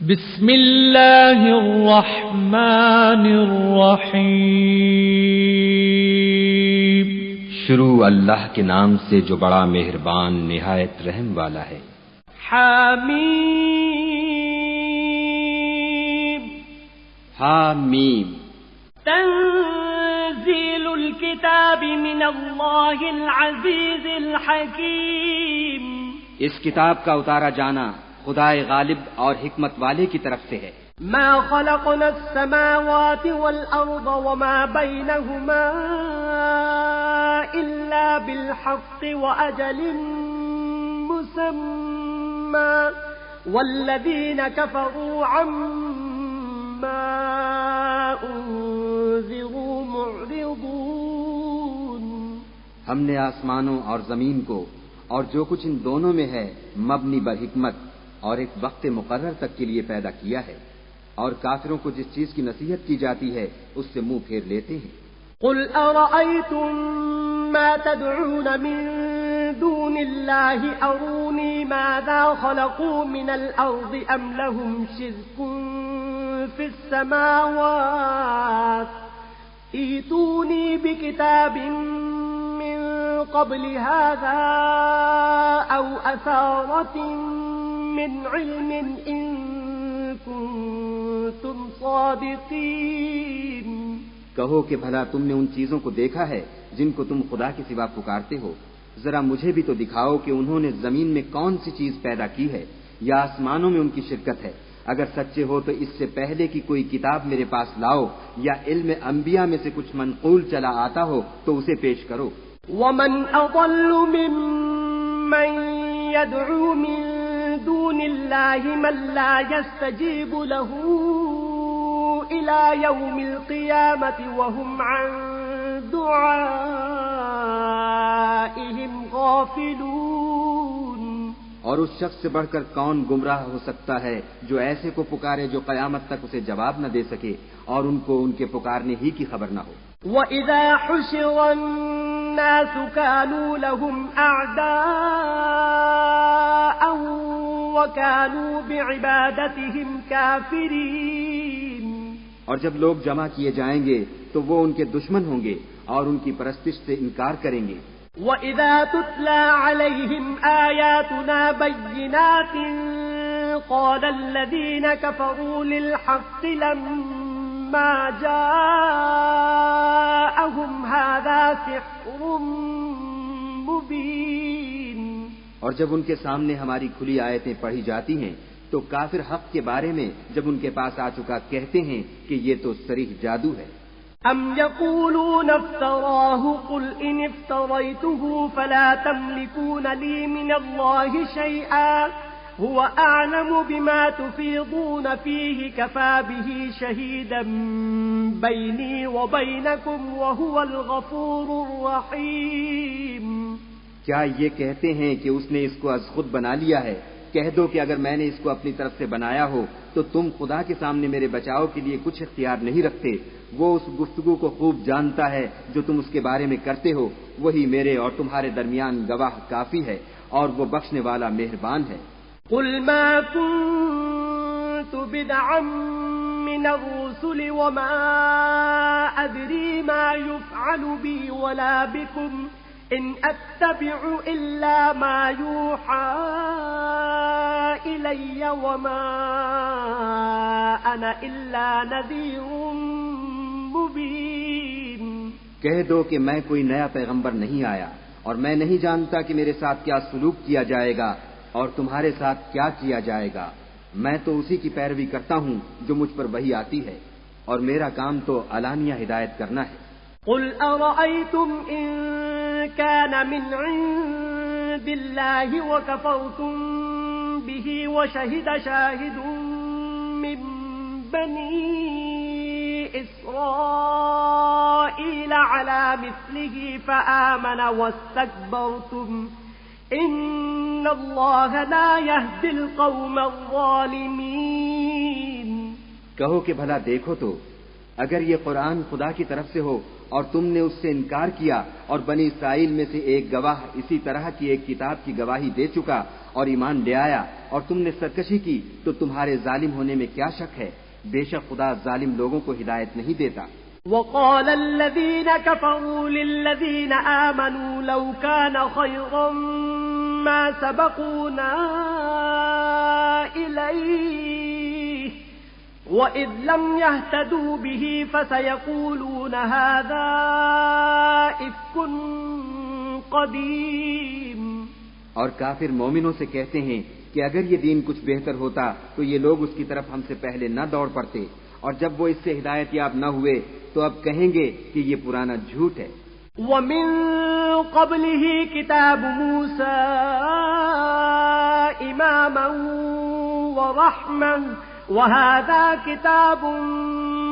بسم اللہ الرحمن الرحیم۔ شروع اللہ کے نام سے جو بڑا مہربان نہایت رحم والا ہے۔ حامیم حامیم تنزیل الکتاب من اللہ العزیز الحکیم۔ اس کتاب کا اتارا جانا خدائے غالب اور حکمت والے کی طرف سے ہے۔ ما خلقنا السماوات والأرض وما بينهما إلا بالحق وأجل مسمى والذين كفروا عما أنذروا معرضون۔ ہم نے آسمانوں اور زمین کو اور جو کچھ ان دونوں میں ہے مبنی بر حکمت اور ایک وقت مقرر تک کے لیے پیدا کیا ہے، اور کافروں کو جس چیز کی نصیحت کی جاتی ہے اس سے منہ پھیر لیتے ہیں۔ قل أرأيتم ما تدعون من دون الله أروني ماذا خلقوا من الأرض أم لهم شرك في السماوات ائتوني بكتاب من قبل هذا أو أثارة من علم إن كنتم صادقين۔ کہو کہ بھلا تم نے ان چیزوں کو دیکھا ہے جن کو تم خدا کے سوا پکارتے ہو؟ ذرا مجھے بھی تو دکھاؤ کہ انہوں نے زمین میں کون سی چیز پیدا کی ہے یا آسمانوں میں ان کی شرکت ہے۔ اگر سچے ہو تو اس سے پہلے کی کوئی کتاب میرے پاس لاؤ، یا علم انبیاء میں سے کچھ منقول چلا آتا ہو تو اسے پیش کرو۔ ومن أضل ممن يدعو من دون الله من لا يستجيب له إلى يوم القيامة وهم عن دعائهم غافلون۔ اور اس شخص سے بڑھ کر کون گمراہ ہو سکتا ہے جو ایسے کو پکارے جو قیامت تک اسے جواب نہ دے سکے اور ان کو ان کے پکارنے ہی کی خبر نہ ہو۔ وَإِذَا حُشِرَ النَّاسُ كَانُوا لَهُمْ أَعْدَاءً وَكَانُوا بِعِبَادَتِهِمْ كَافِرِينَ۔ اور جب لوگ جمع کیے جائیں گے تو وہ ان کے دشمن ہوں گے اور ان کی پرستش سے انکار کریں گے۔ وَإِذَا تُتْلَى عَلَيْهِمْ آيَاتُنَا بَيِّنَاتٍ قَالَ الَّذِينَ كَفَرُوا لِلْحَقِّ لَمَّا جَاءَهُمْ هَذَا سِحْرٌ مُبِينٌ۔ اور جب ان کے سامنے ہماری کھلی آیتیں پڑھی جاتی ہیں تو کافر حق کے بارے میں جب ان کے پاس آ چکا کہتے ہیں کہ یہ تو صریح جادو ہے۔ ام یقولون افتراه قل ان افتریته فلا تملكون لي من الله شيئا هو اعلم بما تفيضون فيه كفى به شهيدا بيني وبينكم وهو الغفور الرحيم۔ کیا یہ کہتے ہیں کہ اس نے اس کو از خود بنا لیا ہے؟ کہہ دو کہ اگر میں نے اس کو اپنی طرف سے بنایا ہو تو تم خدا کے سامنے میرے بچاؤ کے لیے کچھ اختیار نہیں رکھتے۔ وہ اس گفتگو کو خوب جانتا ہے جو تم اس کے بارے میں کرتے ہو، وہی میرے اور تمہارے درمیان گواہ کافی ہے، اور وہ بخشنے والا مہربان ہے۔ قل ما كنت بدعا من الرسل وما أدري ما يفعل بي ولا بكم إن أتبع إلا ما يوحى إلي وما أنا إلا نذير مبين۔ کہہ دو کہ میں کوئی نیا پیغمبر نہیں آیا، اور میں نہیں جانتا کہ میرے ساتھ کیا سلوک کیا جائے گا اور تمہارے ساتھ کیا کیا جائے گا۔ میں تو اسی کی پیروی کرتا ہوں جو مجھ پر وحی آتی ہے، اور میرا کام تو علانیہ ہدایت کرنا ہے۔ قل أرأيتم إن كان من عند الله وكفرتم به وشهد شاهد من بني إسرائيل على مثله فآمن واستكبرتم إن الله لا يهدي القوم الظالمين۔ کہو کہ بھلا دیکھو تو اگر یہ قرآن خدا کی طرف سے ہو اور تم نے اس سے انکار کیا، اور بنی اسرائیل میں سے ایک گواہ اسی طرح کی ایک کتاب کی گواہی دے چکا اور ایمان لے آیا، اور تم نے سرکشی کی، تو تمہارے ظالم ہونے میں کیا شک ہے؟ بے شک خدا ظالم لوگوں کو ہدایت نہیں دیتا۔ وقال الذين كفروا للذين آمنوا لو كان خيرا ما سبقونا إليه وإذ لم يهتدوا به فسيقولون هذا إفك قديم۔ اور کافر مومنوں سے کہتے ہیں کہ اگر یہ دین کچھ بہتر ہوتا تو یہ لوگ اس کی طرف ہم سے پہلے نہ دوڑ پڑتے، اور جب وہ اس سے ہدایت یاب نہ ہوئے تو اب کہیں گے کہ یہ پرانا جھوٹ ہے۔ وَمِن قَبْلِهِ كِتَابُ مُوسَى إِمَامًا وَرَحْمَةً وَهَذَا كِتَابٌ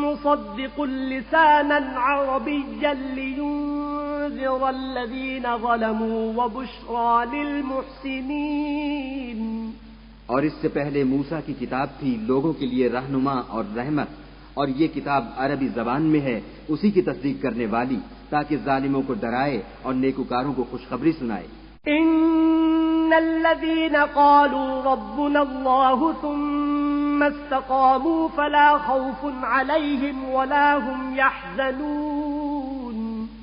مُصَدِّقٌ لِسَانًا عَرَبِيًّا لِيُنذِرَ الَّذِينَ ظَلَمُوا وَبُشْرَى لِلْمُحْسِنِينَ۔ اور اس سے پہلے موسیٰ کی کتاب تھی لوگوں کے لیے رہنما اور رحمت، اور یہ کتاب عربی زبان میں ہے اسی کی تصدیق کرنے والی، تاکہ ظالموں کو ڈرائے اور نیکوکاروں کو خوشخبری سنائے۔ ان الذين قالوا ربنا الله ثم استقاموا فلا خوف عليهم ولا هم يحزنون۔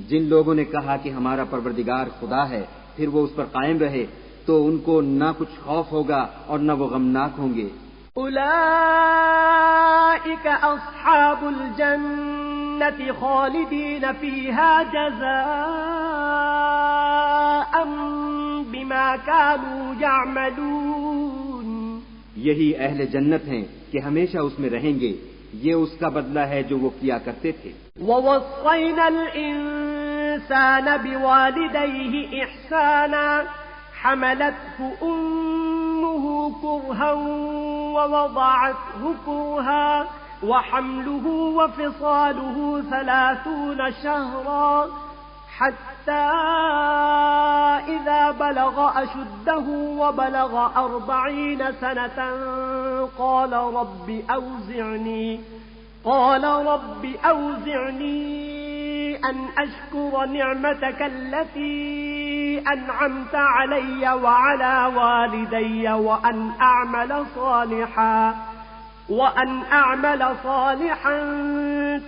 جن لوگوں نے کہا کہ ہمارا پروردگار خدا ہے، پھر وہ اس پر قائم رہے، تو ان کو نہ کچھ خوف ہوگا اور نہ وہ غمناک ہوں گے۔ اولئک اصحاب الجنة خالدین فیہا جزاء بما كانوا يعملون۔ یہی اہل جنت ہیں کہ ہمیشہ اس میں رہیں گے، یہ اس کا بدلہ ہے جو وہ کیا کرتے تھے۔ ووصینا الانسان بوالدیہ احسانا حملته أمه كرها ووضعته كرها وحمله وفصاله 30 شهرا حتى إذا بلغ أشده وبلغ 40 سنة قال رب أوزعني أن أشكر نعمتك التي أنعمت علي وعلى والدي وأن أعمل صالحا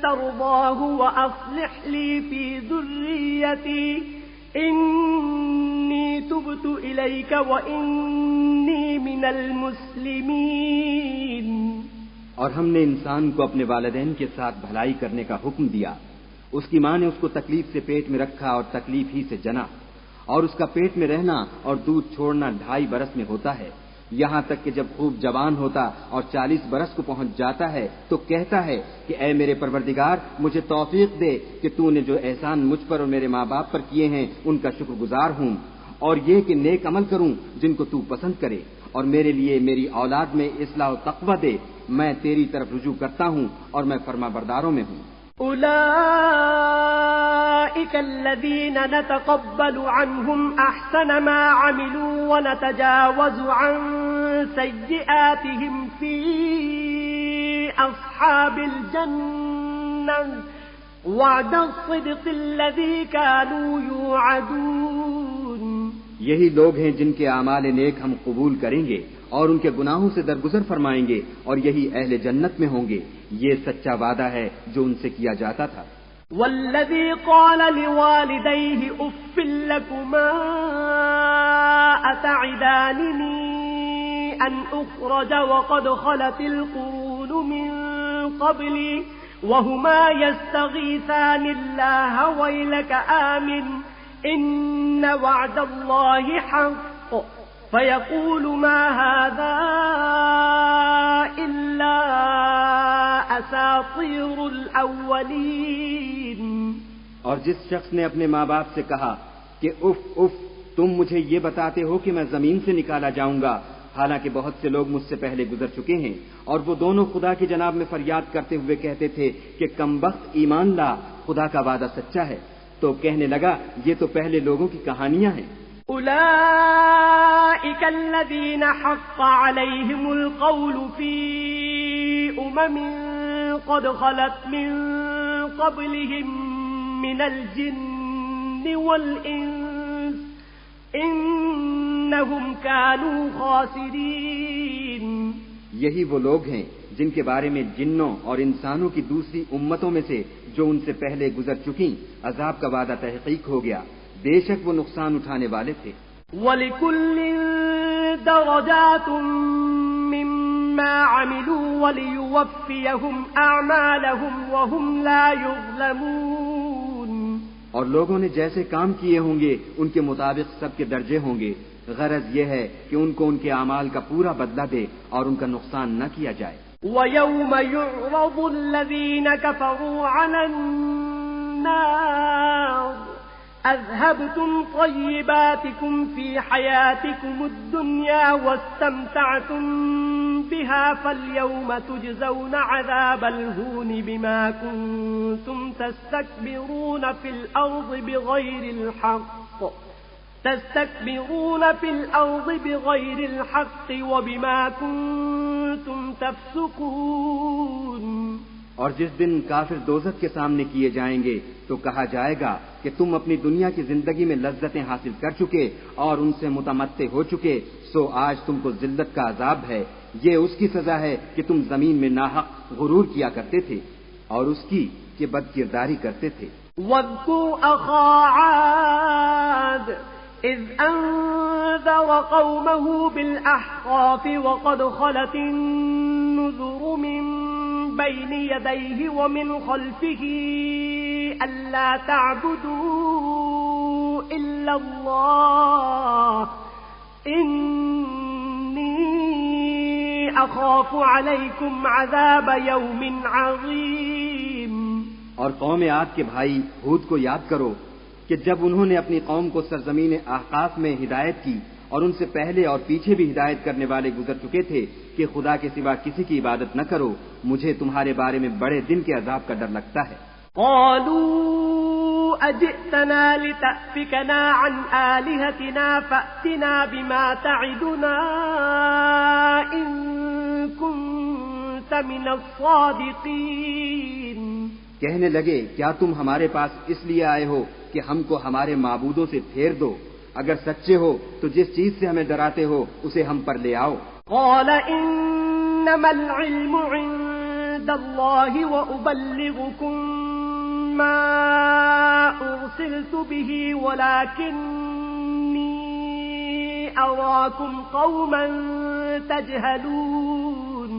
ترضاه وأصلح لي في ذريتي إني تبت إليك وإني من المسلمين۔ اور ہم نے انسان کو اپنے والدین کے ساتھ بھلائی کرنے کا حکم دیا۔ اس کی ماں نے اس کو تکلیف سے پیٹ میں رکھا اور تکلیف ہی سے جنا، اور اس کا پیٹ میں رہنا اور دودھ چھوڑنا 2.5 برس میں ہوتا ہے، یہاں تک کہ جب خوب جوان ہوتا اور 40 برس کو پہنچ جاتا ہے تو کہتا ہے کہ اے میرے پروردگار، مجھے توفیق دے کہ تو نے جو احسان مجھ پر اور میرے ماں باپ پر کیے ہیں ان کا شکر گزار ہوں، اور یہ کہ نیک عمل کروں جن کو تو پسند کرے، اور میرے لیے میری اولاد میں اصلاح و تقوی دے، میں تیری طرف رجوع کرتا ہوں اور میں فرما برداروں میں ہوں۔ أولئك الذين نتقبل عنهم أحسن ما عملوا ونتجاوز عن سيئاتهم في أصحاب الجنة وعد الصدق الذي كانوا يوعدون۔ یہی لوگ ہیں جن کے اعمال نیک ہم قبول کریں گے اور ان کے گناہوں سے درگزر فرمائیں گے، اور یہی اہل جنت میں ہوں گے، یہ سچا وعدہ ہے جو ان سے کیا جاتا تھا۔ والذی قال لوالدیہ اف لکما اتعداننی ان اخرج وقد خلت القرون من قبلی وهما يستغيثان الله ويلك آمن إن وعد الله حق فيقول ما هذا إلا أساطير الأولين۔ اور جس شخص نے اپنے ماں باپ سے کہا کہ اف اف، تم مجھے یہ بتاتے ہو کہ میں زمین سے نکالا جاؤں گا، حالانکہ بہت سے لوگ مجھ سے پہلے گزر چکے ہیں، اور وہ دونوں خدا کی جناب میں فریاد کرتے ہوئے کہتے تھے کہ کمبخت ایمان لا، خدا کا وعدہ سچا ہے، تو کہنے لگا یہ تو پہلے لوگوں کی کہانیاں ہیں۔ أولئك الذين حق عليهم القول في أمم قد خلت من قبلهم من الجن والإنس إنهم كانوا خاسرين. یہی وہ لوگ ہیں جن کے بارے میں جنوں اور انسانوں کی دوسری امتوں میں سے جو ان سے پہلے گزر چکیں عذاب کا وعدہ تحقیق ہو گیا، بے شک وہ نقصان اٹھانے والے تھے. وَلِكُلٍّ دَرَجَاتٌ مِّمَّا عَمِلُوا وَلِيُوَفِّيَهُمْ أَعْمَالَهُمْ وَهُمْ لَا يُظْلَمُونَ. اور لوگوں نے جیسے کام کیے ہوں گے ان کے مطابق سب کے درجے ہوں گے. غرض یہ ہے کہ ان کو ان کے اعمال کا پورا بدلہ دے اور ان کا نقصان نہ کیا جائے. وَيَوْمَ يُعْرَضُ الَّذِينَ كَفَرُوا عَلَى النَّارِ أَذْهَبْتُمْ طَيِّبَاتِكُمْ فِي حَيَاتِكُمُ الدُّنْيَا وَاسْتَمْتَعْتُمْ بِهَا فَالْيَوْمَ تُجْزَوْنَ عَذَابَ الْهُونِ بِمَا كُنتُمْ تَسْتَكْبِرُونَ فِي الْأَرْضِ بِغَيْرِ الْحَقِّ وَبِمَا كُنتُمْ تَفْسُقُونَ. اور جس دن کافر دوزخ کے سامنے کیے جائیں گے تو کہا جائے گا کہ تم اپنی دنیا کی زندگی میں لذتیں حاصل کر چکے اور ان سے متمتع ہو چکے، سو آج تم کو ذلت کا عذاب ہے. یہ اس کی سزا ہے کہ تم زمین میں ناحق غرور کیا کرتے تھے اور اس کی کہ بد کرداری کرتے تھے. وَاذْكُرْ أَخَا عَادٍ إِذْ أَنذَرَ قَوْمَهُ بِالْأَحْقَافِ وَقَدْ خَلَتِ النُّذُرُ مِن بَيْنِ يَدَيْهِ وَمِنْ خَلْفِهِ أَلَّا تَعْبُدُوا إِلَّا اللَّهَ إِنِّي أَخَافُ عَلَيْكُمْ عَذَابَ يَوْمٍ عَظِيمٍ. اور قوم عاد کے بھائی ہود کو یاد کرو کہ جب انہوں نے اپنی قوم کو سرزمین احقاف میں ہدایت کی اور ان سے پہلے اور پیچھے بھی ہدایت کرنے والے گزر چکے تھے کہ خدا کے سوا کسی کی عبادت نہ کرو، مجھے تمہارے بارے میں بڑے دن کے عذاب کا ڈر لگتا ہے. قالوا أجئتنا لتأفكنا عن آلهتنا فأتنا بما تعدنا إن كنت من الصادقين. کہنے لگے کیا تم ہمارے پاس اس لیے آئے ہو کہ ہم کو ہمارے معبودوں سے پھیر دو؟ اگر سچے ہو تو جس چیز سے ہمیں ڈراتے ہو اسے ہم پر لے آؤ. قال انما العلم عند الله وأبلغكم ما أرسلت به ولكني أراكم قوما تجهلون.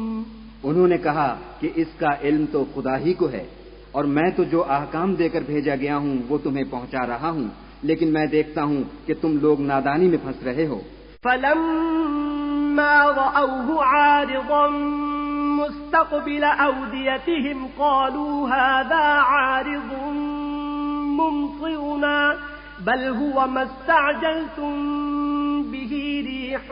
انہوں نے کہا کہ اس کا علم تو خدا ہی کو ہے اور میں تو جو احکام دے کر بھیجا گیا ہوں وہ تمہیں پہنچا رہا ہوں، لیکن میں دیکھتا ہوں کہ تم لوگ نادانی میں پھنس رہے ہو. فلما رأوه عارضا مستقبل أوديتهم قالوا هذا عارض ممطرنا بل هو ما استعجلتم به ريح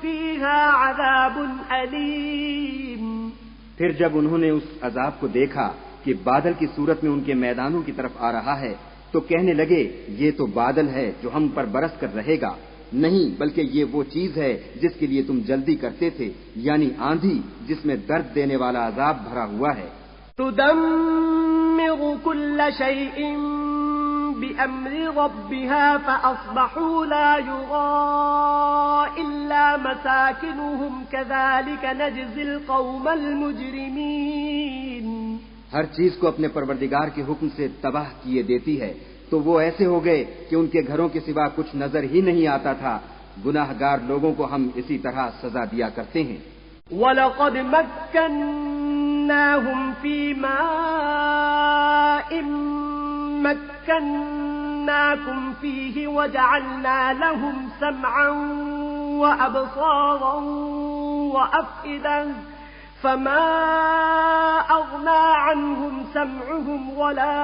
فيها عذاب أليم. پھر جب انہوں نے اس عذاب کو دیکھا کہ بادل کی صورت میں ان کے میدانوں کی طرف آ رہا ہے تو کہنے لگے یہ تو بادل ہے جو ہم پر برس کر رہے گا، نہیں بلکہ یہ وہ چیز ہے جس کے لیے تم جلدی کرتے تھے، یعنی آندھی جس میں درد دینے والا عذاب بھرا ہوا ہے. تدمر كل شيء بأمر ربها فأصبحوا لا يرى إلا مساكنهم كذلك نجزي القوم المجرمين. ہر چیز کو اپنے پروردگار کے حکم سے تباہ کیے دیتی ہے، تو وہ ایسے ہو گئے کہ ان کے گھروں کے سوا کچھ نظر ہی نہیں آتا تھا. گناہ گار لوگوں کو ہم اسی طرح سزا دیا کرتے ہیں. وَلَقَدْ مَكَّنَّاهُمْ فِي مَاءٍ مَكَّنَّاكُمْ فِيهِ وَجَعَلْنَا لَهُمْ سَمْعًا وَأَبْصَارًا وَأَفْئِدَةً فما أغنى عنهم سمعهم ولا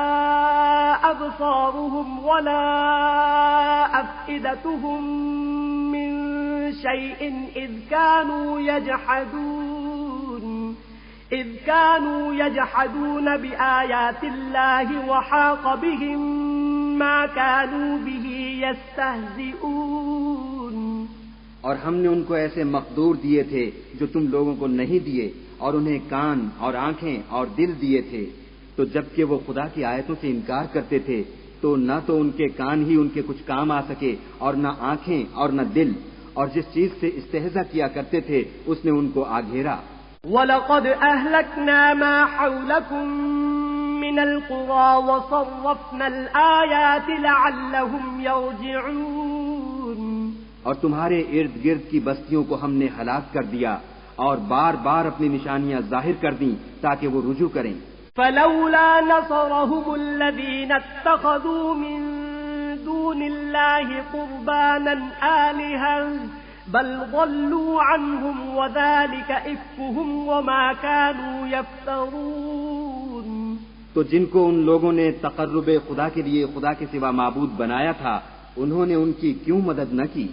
أبصارهم ولا أفئدتهم من شيء إذ كانوا يجحدون بآيات الله وحاق بهم ما كانوا به يستهزئون. اور ہم نے ان کو ایسے مقدور دیے تھے جو تم لوگوں کو نہیں دیے، اور انہیں کان اور آنکھیں اور دل دیے تھے، تو جبکہ وہ خدا کی آیتوں سے انکار کرتے تھے تو نہ تو ان کے کان ہی ان کے کچھ کام آ سکے اور نہ آنکھیں اور نہ دل، اور جس چیز سے استہزاء کیا کرتے تھے اس نے ان کو آ گھیرا۔ وَلَقَدْ أَهْلَكْنَا مَا حَوْلَكُمْ مِنَ الْقُرَى وَصَرَّفْنَا الْآيَاتِ لَعَلَّهُمْ يَرْجِعُونَ، اور تمہارے ارد گرد کی بستیوں کو ہم نے ہلاک کر دیا اور بار بار اپنی نشانیاں ظاہر کر دیں تاکہ وہ رجوع کریں۔ فَلَوْلَا نَصَرَهُمُ الَّذِينَ اتَّخَذُوا مِن دُونِ اللَّهِ قُرْبَانًا آلِهَةً بَلْ ضَلُّوا عَنْهُمْ وَذَلِكَ إِفْكُهُمْ وَمَا كَانُوا يَفْتَرُونَ۔ تو جن کو ان لوگوں نے تقرب خدا کے لیے خدا کے سوا معبود بنایا تھا، انہوں نے ان کی کیوں مدد نہ کی،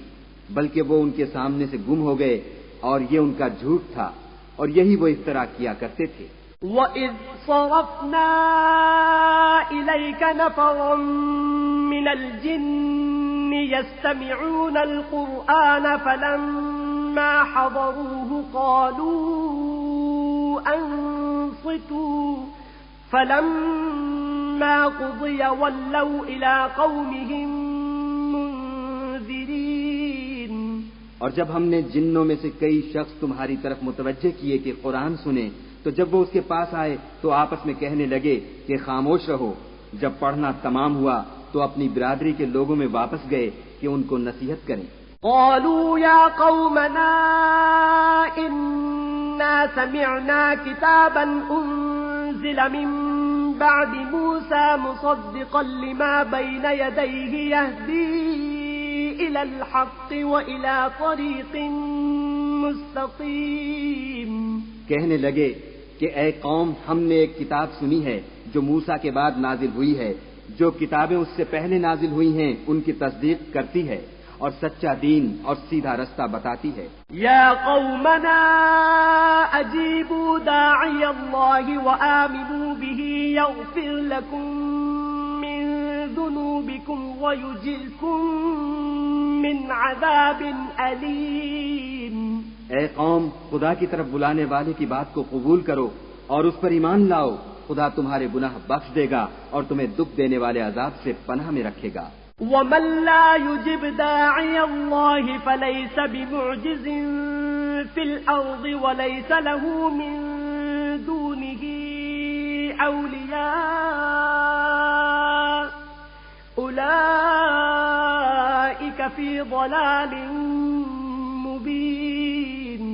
بلکہ وہ ان کے سامنے سے گم ہو گئے، اور یہ ان کا جھوٹ تھا، اور یہی وہ افترا کیا کرتے تھے۔ وَإِذْ صَرَفْنَا إِلَيْكَ نَفَرًا مِنَ الْجِنِّ يَسْتَمِعُونَ الْقُرْآنَ فَلَمَّا حَضَرُوهُ قَالُوا أَنصِتُوا فَلَمَّا قُضِيَ وَلَّوْا إِلَى قَوْمِهِمْ مُنذِرِينَ۔ اور جب ہم نے جنوں میں سے کئی شخص تمہاری طرف متوجہ کیے کہ قرآن سنیں، تو جب وہ اس کے پاس آئے تو آپس میں کہنے لگے کہ خاموش رہو۔ جب پڑھنا تمام ہوا تو اپنی برادری کے لوگوں میں واپس گئے کہ ان کو نصیحت کریں۔ قالوا يا قومنا إنا سمعنا كتابا أنزل من بعد موسى مصدقا لما بين يديه يهدي إلى الحق وإلى طريق مستقيم۔ کہنے لگے کہ اے قوم، ہم نے ایک کتاب سنی ہے جو موسیٰ کے بعد نازل ہوئی ہے، جو کتابیں اس سے پہلے نازل ہوئی ہیں ان کی تصدیق کرتی ہے اور سچا دین اور سیدھا رستہ بتاتی ہے۔ یا قومنا اجیبوا داعی اللہ وآمنوا به یغفر لکم من ذنوبکم ویجرکم من عذاب علیم۔ اے قوم، خدا کی طرف بلانے والے کی بات کو قبول کرو اور اس پر ایمان لاؤ، خدا تمہارے گناہ بخش دے گا اور تمہیں دکھ دینے والے عذاب سے پناہ میں رکھے گا۔ وَمَن لَّا يُجِبْ دَاعِيَ اللَّهِ فَلَيْسَ بِمُعْجِزٍ فِي الْأَرْضِ وَلَيْسَ لَهُ مِن دُونِهِ أَوْلِيَاءُ أُولَٰئِكَ فِي ضَلَالٍ مُّبِينٍ۔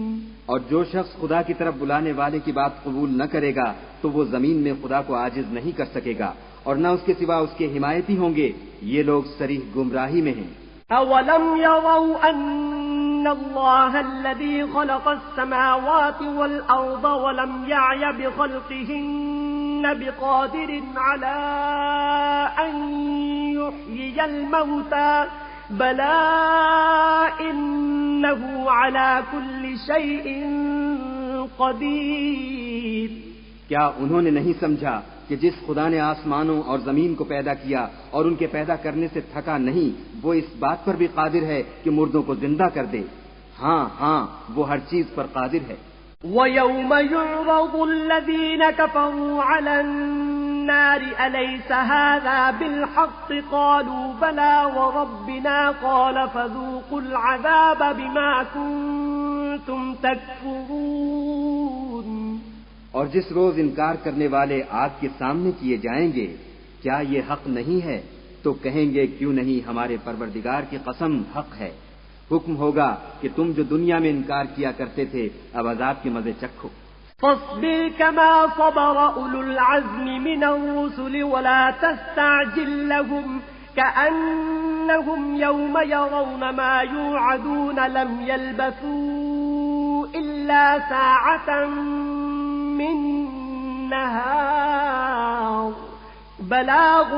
اور جو شخص خدا کی طرف بلانے والے کی بات قبول نہ کرے گا تو وہ زمین میں خدا کو عاجز نہیں کر سکے گا، اور نہ اس کے سوا اس کے حمایتی ہوں گے۔ یہ لوگ صریح گمراہی میں ہیں۔ اولم يروا ان الله الذي خلق السماوات والارض ولم يعي بخلقهن بقادر على ان يحيي الموتى بلى انه على كل شيء قدير۔ کیا انہوں نے نہیں سمجھا کہ جس خدا نے آسمانوں اور زمین کو پیدا کیا اور ان کے پیدا کرنے سے تھکا نہیں، وہ اس بات پر بھی قادر ہے کہ مردوں کو زندہ کر دے؟ ہاں ہاں، وہ ہر چیز پر قادر ہے۔ وَيَوْمَ يُعْرَضُ الَّذِينَ كَفَرُوا عَلَى النَّارِ أَلَيْسَ هَذَا بِالْحَقِّ قَالُوا بَلَى وَرَبِّنَا قَالَ فَذُوقُوا الْعَذَابَ بِمَا كُنتُمْ تَكْفُرُونَ۔ اور جس روز انکار کرنے والے آگ کے سامنے کیے جائیں گے، کیا یہ حق نہیں ہے؟ تو کہیں گے کیوں نہیں، ہمارے پروردگار کی قسم حق ہے۔ حکم ہوگا کہ تم جو دنیا میں انکار کیا کرتے تھے اب عذاب کے مزے چکھو۔ فاصبر كما صبر أولو العزم من الرسل ولا تستعجل لهم كأنهم يوم يرون ما يوعدون لم يلبثوا إلا ساعة من نهار بلاغ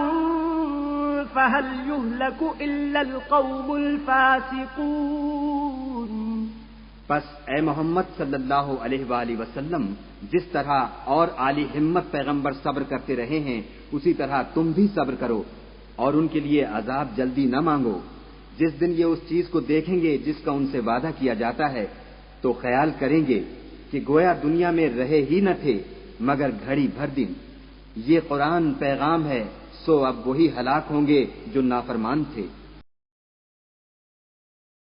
فهل يهلك إلا القوم الفاسقون۔ پس اے محمد صلی اللہ علیہ وآلہ وسلم، جس طرح اور عالی ہمت پیغمبر صبر کرتے رہے ہیں اسی طرح تم بھی صبر کرو، اور ان کے لیے عذاب جلدی نہ مانگو۔ جس دن یہ اس چیز کو دیکھیں گے جس کا ان سے وعدہ کیا جاتا ہے تو خیال کریں گے کہ گویا دنیا میں رہے ہی نہ تھے مگر گھڑی بھر دن، یہ قرآن پیغام ہے، سو اب وہی ہلاک ہوں گے جو نافرمان تھے۔